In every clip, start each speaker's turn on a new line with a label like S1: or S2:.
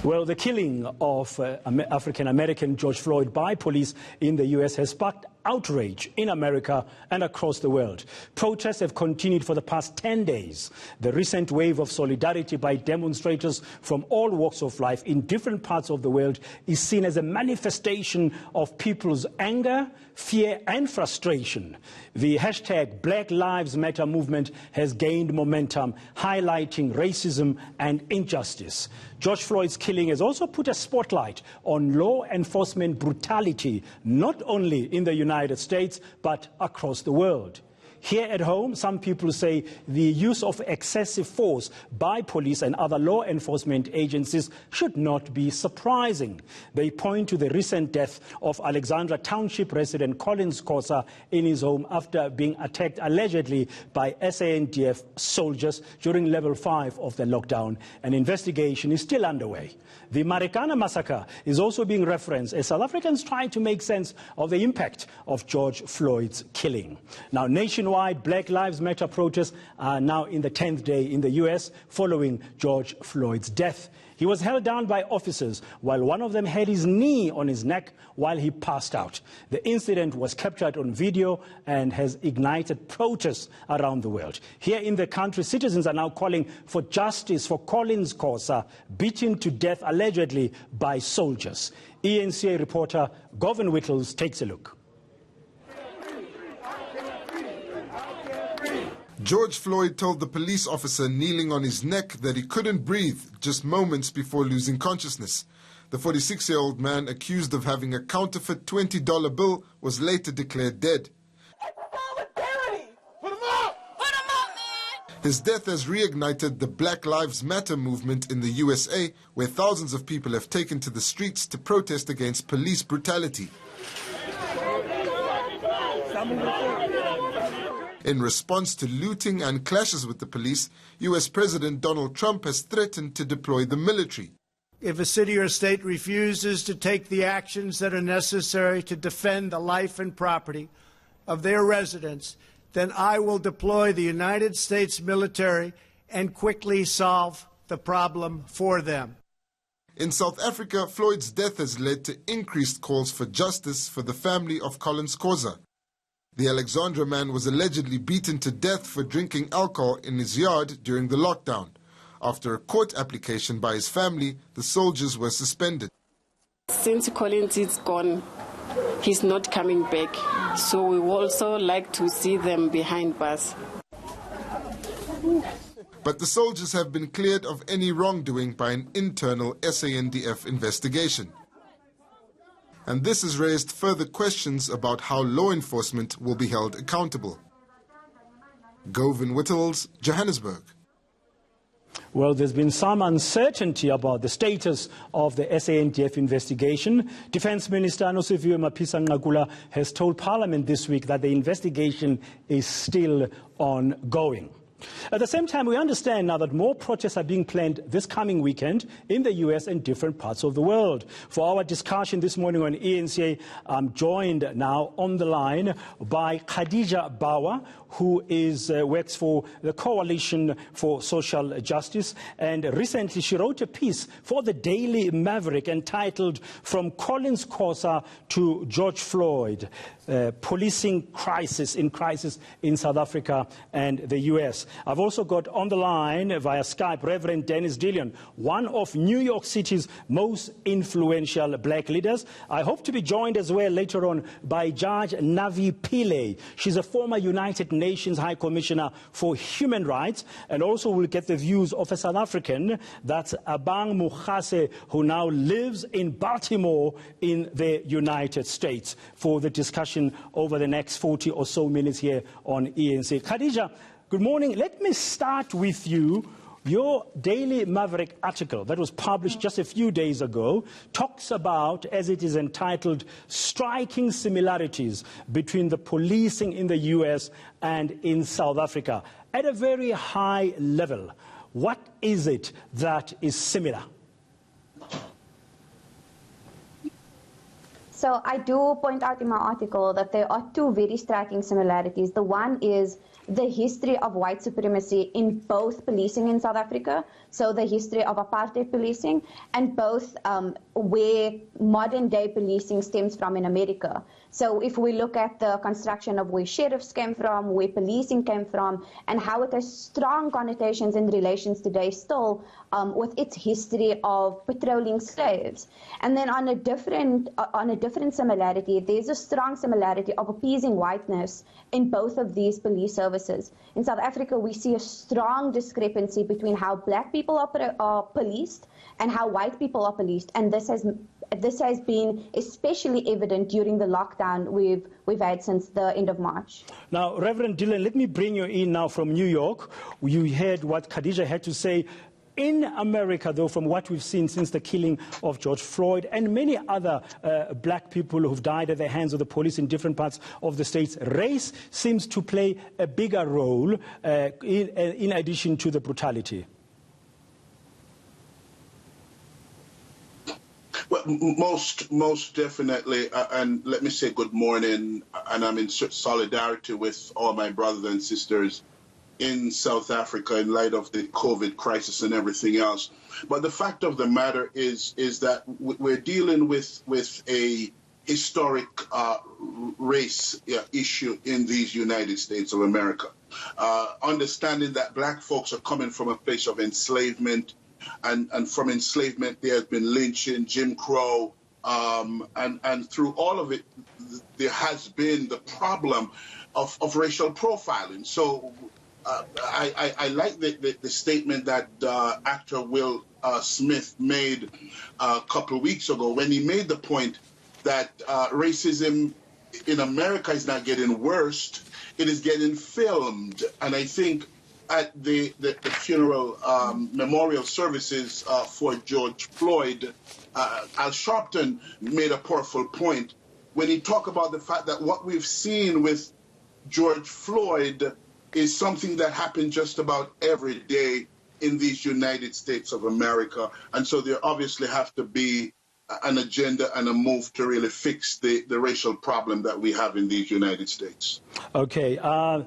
S1: Well, the killing of African-American George Floyd by police in the U.S. has sparked outrage in America and across the world. Protests have continued for the past 10 days. The recent wave of solidarity by demonstrators from all walks of life in different parts of the world is seen as a manifestation of people's anger, fear and frustration. The hashtag Black Lives Matter movement has gained momentum, highlighting racism and injustice. George Floyd's killing has also put a spotlight on law enforcement brutality, not only in the United States, but across the world. Here at home, some people say the use of excessive force by police and other law enforcement agencies should not be surprising. They point to the recent death of Alexandra Township resident Collins Khosa in his home after being attacked allegedly by SANDF soldiers during level 5 of the lockdown. An investigation is still underway. The Marikana massacre is also being referenced as South Africans try to make sense of the impact of George Floyd's killing. Now, nationwide Black Lives Matter protests are now in the 10th day in the U.S. following George Floyd's death. He was held down by officers while one of them had his knee on his neck while he passed out. The incident was captured on video and has ignited protests around the world. Here in the country, citizens are now calling for justice for Collins Khosa, beaten to death allegedly by soldiers. ENCA reporter Govan Whittles takes a look.
S2: George Floyd told the police officer kneeling on his neck that he couldn't breathe just moments before losing consciousness. The 46-year-old man, accused of having a counterfeit $20 bill, was later declared dead. His death has reignited the Black Lives Matter movement in the USA, where thousands of people have taken to the streets to protest against police brutality. In response to looting and clashes with the police, U.S. President Donald Trump has threatened to deploy the military.
S3: If a city or state refuses to take the actions that are necessary to defend the life and property of their residents, then I will deploy the United States military and quickly solve the problem for them.
S2: In South Africa, Floyd's death has led to increased calls for justice for the family of Collins Khosa. The Alexandra man was allegedly beaten to death for drinking alcohol in his yard during the lockdown. After a court application by his family, the soldiers were suspended.
S4: Since Collins is gone, he's not coming back. So we would also like to see them behind bars.
S2: But the soldiers have been cleared of any wrongdoing by an internal SANDF investigation. And this has raised further questions about how law enforcement will be held accountable. Govan Whittles, Johannesburg.
S1: Well, there's been some uncertainty about the status of the SANDF investigation. Defence Minister Nosiviwe Mapisa-Nqakula has told Parliament this week that the investigation is still ongoing. At the same time, we understand now that more protests are being planned this coming weekend in the U.S. and different parts of the world. For our discussion this morning on ENCA, I'm joined now on the line by Khadija Bawa, who works for the Coalition for Social Justice. And recently she wrote a piece for the Daily Maverick entitled "From Collins Khosa to George Floyd, Policing Crisis in South Africa and the U.S." I've also got on the line via Skype Reverend Dennis Dillion, one of New York City's most influential black leaders. I hope to be joined as well later on by Judge Navi Pillay. She's a former United Nations High Commissioner for Human Rights, and also we'll get the views of a South African, that's Abang Mukhase, who now lives in Baltimore in the United States, for the discussion over the next 40 or so minutes here on ENC. Khadija, good morning. Let me start with you. Your Daily Maverick article that was published just a few days ago talks about, as it is entitled, striking similarities between the policing in the U.S. and in South Africa. At a very high level, what is it that is similar?
S5: So I do point out in my article that there are two very striking similarities. The one is the history of white supremacy in both policing in South Africa, so the history of apartheid policing, and both where modern-day policing stems from in America. So if we look at the construction of where sheriffs came from, where policing came from, and how it has strong connotations in relations today still with its history of patrolling slaves. And then on a different similarity, there's a strong similarity of appeasing whiteness in both of these police services. In South Africa, we see a strong discrepancy between how black people are policed and how white people are policed, and this has been especially evident during the lockdown we've had since the end of March.
S1: Now, Reverend Dillion, let me bring you in now from New York. You heard what Khadija had to say. In America, though, from what we've seen since the killing of George Floyd and many other black people who've died at the hands of the police in different parts of the states, race seems to play a bigger role in addition to the brutality.
S6: Well, most definitely, and let me say good morning, and I'm in solidarity with all my brothers and sisters in South Africa in light of the COVID crisis and everything else. But the fact of the matter is that we're dealing with a historic race issue in these United States of America. Understanding that black folks are coming from a place of enslavement, and from enslavement there has been lynching, Jim Crow, and through all of it, there has been the problem of racial profiling. So I like the statement that actor Will Smith made a couple of weeks ago when he made the point that racism in America is not getting worse, it is getting filmed. And I think at the funeral memorial services for George Floyd, Al Sharpton made a powerful point when he talked about the fact that what we've seen with George Floyd is something that happened just about every day in these United States of America. And so there obviously have to be an agenda and a move to really fix the racial problem that we have in these United States.
S1: Okay,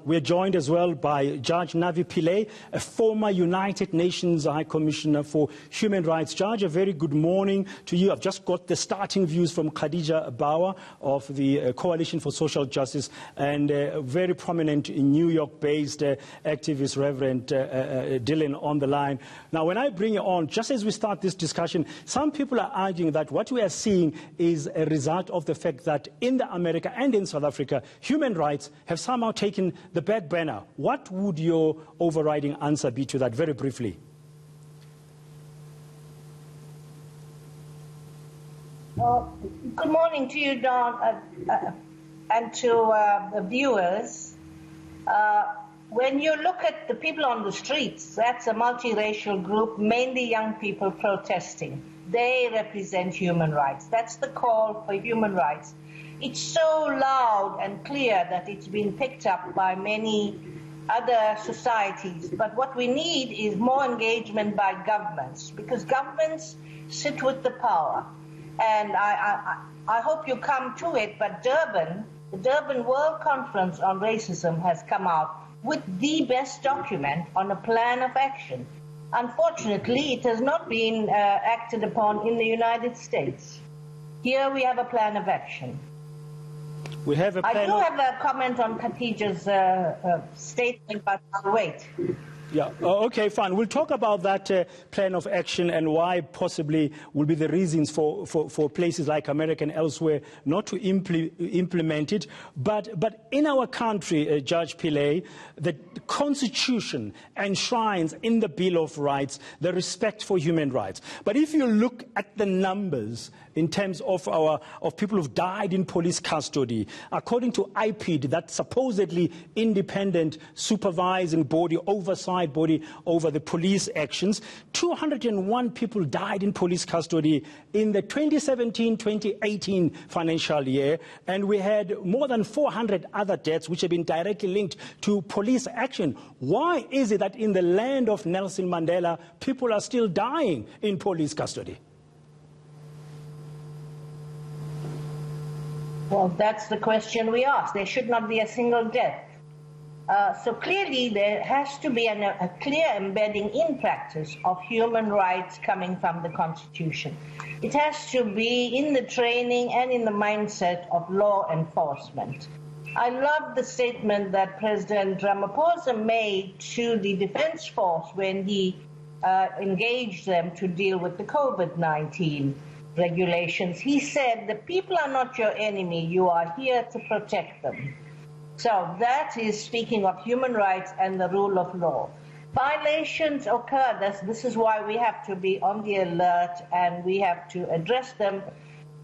S1: we're joined as well by Judge Navi Pillay, a former United Nations High Commissioner for Human Rights. Judge, a very good morning to you. I've just got the starting views from Khadija Bawa of the Coalition for Social Justice and very prominent New York-based activist Reverend Dillion on the line. Now, when I bring you on, just as we start this discussion, some people are arguing that what we are seeing is a result of the fact that in America and in South Africa, human rights have somehow taken the back burner. What would your overriding answer be to that, very briefly?
S7: Good morning to you, Don, and to the viewers. When you look at the people on the streets, that's a multiracial group, mainly young people protesting. They represent human rights. That's the call for human rights. It's so loud and clear that it's been picked up by many other societies. But what we need is more engagement by governments, because governments sit with the power. And I hope you come to it, but the Durban World Conference on Racism has come out with the best document on a plan of action. Unfortunately, it has not been acted upon in the United States. Here we have a plan of action.
S1: We have a plan.
S7: I do have a comment on Khadija's statement, but I'll wait.
S1: Yeah, okay, fine. We'll talk about that plan of action and why possibly will be the reasons for places like America and elsewhere not to implement it. But in our country, Judge Pillay, the Constitution enshrines in the Bill of Rights the respect for human rights. But if you look at the numbers in terms of people who've died in police custody, according to IPID, that supposedly independent supervising body, oversight body over the police actions, 201 people died in police custody in the 2017-2018 financial year, and we had more than 400 other deaths which have been directly linked to police action. Why is it that in the land of Nelson Mandela, people are still dying in police custody?
S7: Well, that's the question we ask. There should not be a single death So clearly there has to be a clear embedding in practice of human rights coming from the Constitution. It has to be in the training and in the mindset of law enforcement. I love the statement that President Ramaphosa made to the Defense Force when he engaged them to deal with the COVID-19 regulations. He said, the people are not your enemy, you are here to protect them. So that is speaking of human rights and the rule of law. Violations occur. This is why we have to be on the alert and we have to address them.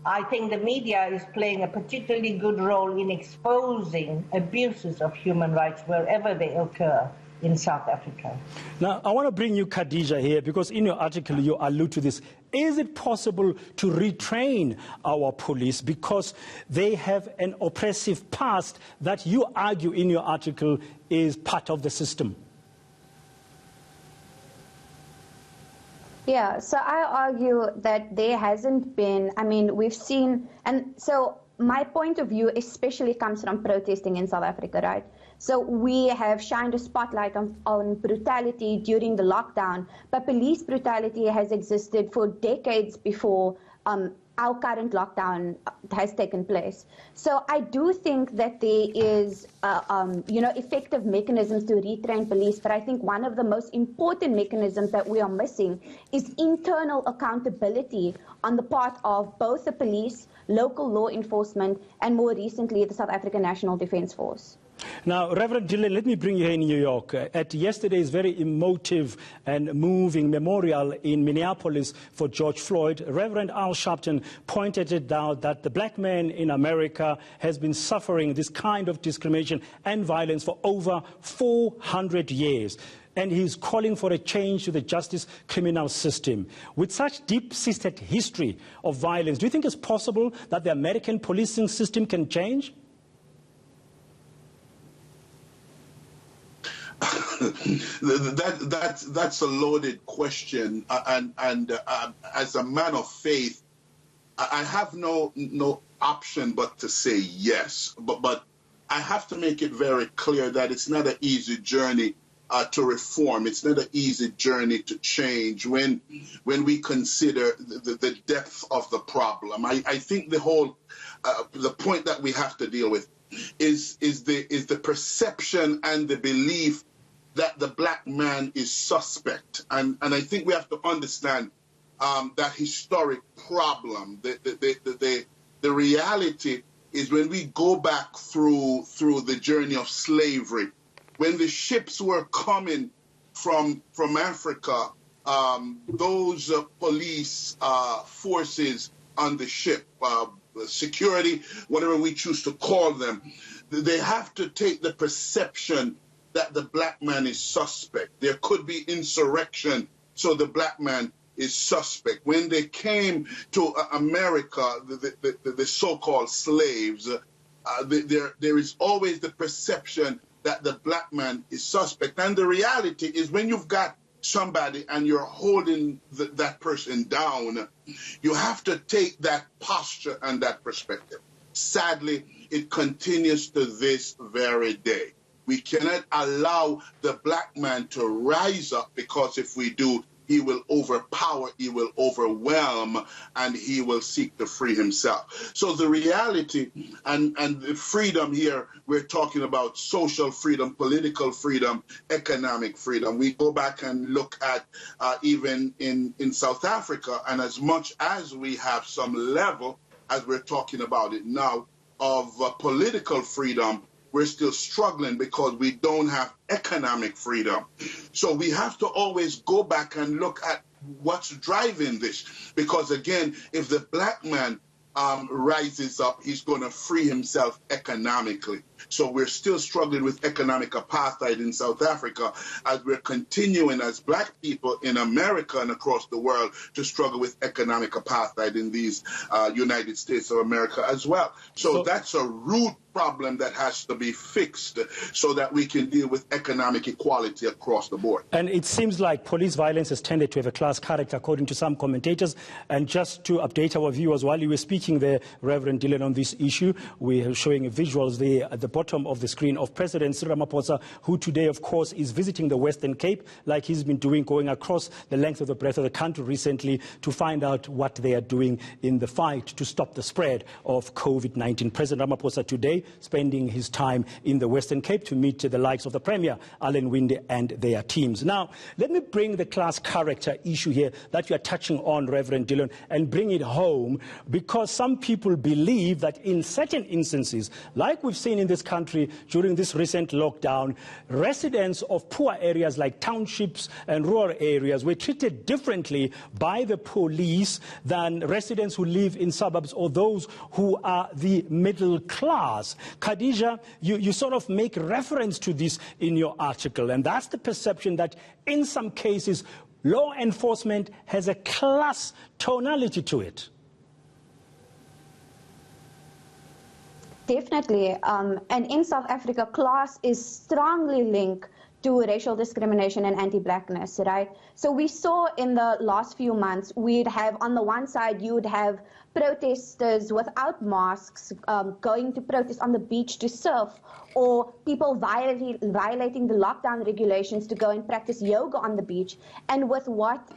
S7: I think the media is playing a particularly good role in exposing abuses of human rights wherever they occur in South Africa.
S1: Now, I want to bring you Khadija here, because in your article you allude to this. Is it possible to retrain our police because they have an oppressive past that you argue in your article is part of the system?
S5: Yeah, so I argue that there hasn't been, we've seen, and so my point of view especially comes from protesting in South Africa, right? So we have shined a spotlight on brutality during the lockdown, but police brutality has existed for decades before our current lockdown has taken place. So I do think that there is, effective mechanisms to retrain police, but I think one of the most important mechanisms that we are missing is internal accountability on the part of both the police, local law enforcement, and more recently, the South African National Defense Force.
S1: Now, Reverend Dillion, let me bring you here in New York. At yesterday's very emotive and moving memorial in Minneapolis for George Floyd, Reverend Al Sharpton pointed it out that the black man in America has been suffering this kind of discrimination and violence for over 400 years. And he's calling for a change to the justice criminal system. With such deep-seated history of violence, do you think it's possible that the American policing system can change?
S6: That's a loaded question, and as a man of faith, I have no option but to say yes. But I have to make it very clear that it's not an easy journey to reform. It's not an easy journey to change when we consider the depth of the problem. I think the whole the point that we have to deal with is the perception and the belief that the black man is suspect. And I think we have to understand that historic problem. The reality is when we go back through the journey of slavery, when the ships were coming from Africa, those police forces on the ship, security, whatever we choose to call them, they have to take the perception that the black man is suspect. There could be insurrection, so the black man is suspect. When they came to America, the so-called slaves, there is always the perception that the black man is suspect. And the reality is when you've got somebody and you're holding that person down, you have to take that posture and that perspective. Sadly, it continues to this very day. We cannot allow the black man to rise up, because if we do, he will overpower, he will overwhelm, and he will seek to free himself. So the reality and the freedom here, we're talking about social freedom, political freedom, economic freedom. We go back and look at even in South Africa, and as much as we have some level, as we're talking about it now, of political freedom, we're still struggling because we don't have economic freedom. So we have to always go back and look at what's driving this. Because again, if the black man rises up, he's going to free himself economically. So we're still struggling with economic apartheid in South Africa, as we're continuing as black people in America and across the world to struggle with economic apartheid in these United States of America as well. So that's a root problem that has to be fixed so that we can deal with economic equality across the board.
S1: And it seems like police violence has tended to have a class character, according to some commentators. And just to update our viewers, while you were speaking there, Reverend Dillion, on this issue, we are showing visuals there at the the bottom of the screen, of President Cyril Ramaphosa, who today, of course, is visiting the Western Cape, like he's been doing, going across the length of the breadth of the country recently to find out what they are doing in the fight to stop the spread of COVID-19. President Ramaphosa today spending his time in the Western Cape to meet the likes of the Premier, Alan Winde, and their teams. Now, let me bring the class character issue here that you are touching on, Reverend Dillion, and bring it home, because some people believe that in certain instances, like we've seen in this country during this recent lockdown, residents of poor areas like townships and rural areas were treated differently by the police than residents who live in suburbs or those who are the middle class. Khadija, you sort of make reference to this in your article, and that's the perception that in some cases law enforcement has a class tonality to it.
S5: Definitely. And in South Africa, class is strongly linked to racial discrimination and anti-blackness, right? So we saw in the last few months, we'd have, on the one side, you'd have protesters without masks going to protest on the beach to surf, or people violating the lockdown regulations to go and practice yoga on the beach. And with what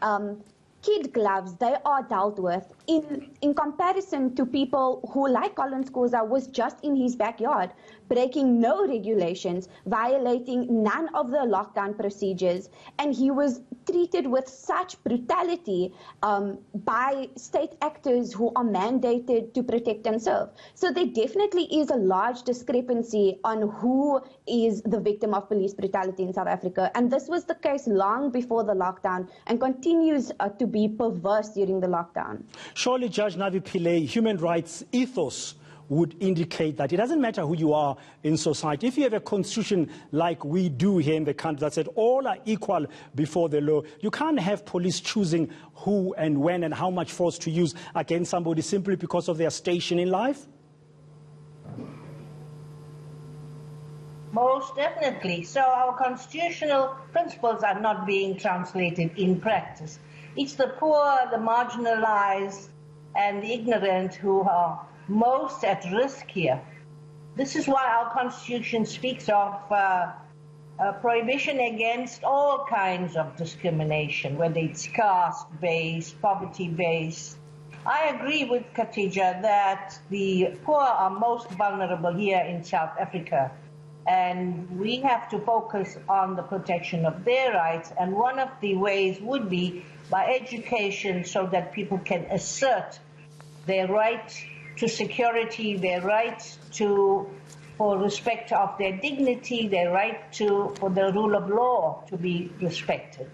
S5: kid gloves they are dealt with in comparison to people who, like Collins Khoza, was just in his backyard, breaking no regulations, violating none of the lockdown procedures, and he was treated with such brutality by state actors who are mandated to protect and serve. So there definitely is a large discrepancy on who is the victim of police brutality in South Africa, and this was the case long before the lockdown and continues to be perverse during the lockdown.
S1: Surely, Judge Navi Pillay, human rights ethos would indicate that it doesn't matter who you are in society. If you have a constitution like we do here in the country that said all are equal before the law, you can't have police choosing who and when and how much force to use against somebody simply because of their station in life.
S7: Most definitely. So our constitutional principles are not being translated in practice. It's the poor, the marginalized, and the ignorant who are most at risk here. This is why our Constitution speaks of prohibition against all kinds of discrimination, whether it's caste-based, poverty-based. I agree with Khadija that the poor are most vulnerable here in South Africa, and we have to focus on the protection of their rights, and one of the ways would be by education, so that people can assert their right to security, their right for respect of their dignity, their right for the rule of law to be respected.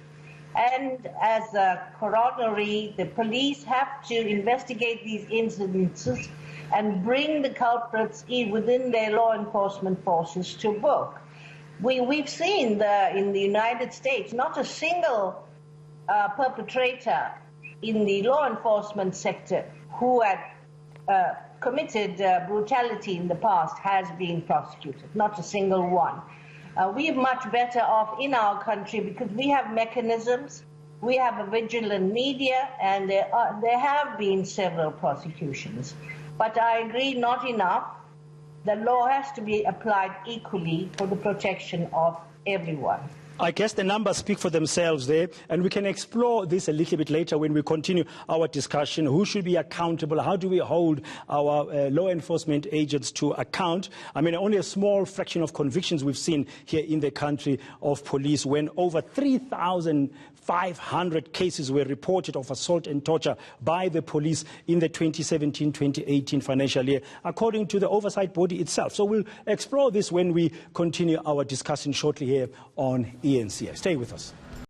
S7: And as a corollary, the police have to investigate these incidences and bring the culprits within their law enforcement forces to book. We've seen in the United States, not a single perpetrator in the law enforcement sector who had committed brutality in the past has been prosecuted, not a single one. We are much better off in our country because we have mechanisms, we have a vigilant media, and there have been several prosecutions. But I agree, not enough. The law has to be applied equally for the protection of everyone.
S1: I guess the numbers speak for themselves there, and we can explore this a little bit later when we continue our discussion. Who should be accountable? How do we hold our law enforcement agents to account? I mean, only a small fraction of convictions we've seen here in the country of police, when over 3,500 cases were reported of assault and torture by the police in the 2017-2018 financial year, according to the oversight body itself. So we'll explore this when we continue our discussion shortly here on ENCA. Stay with us.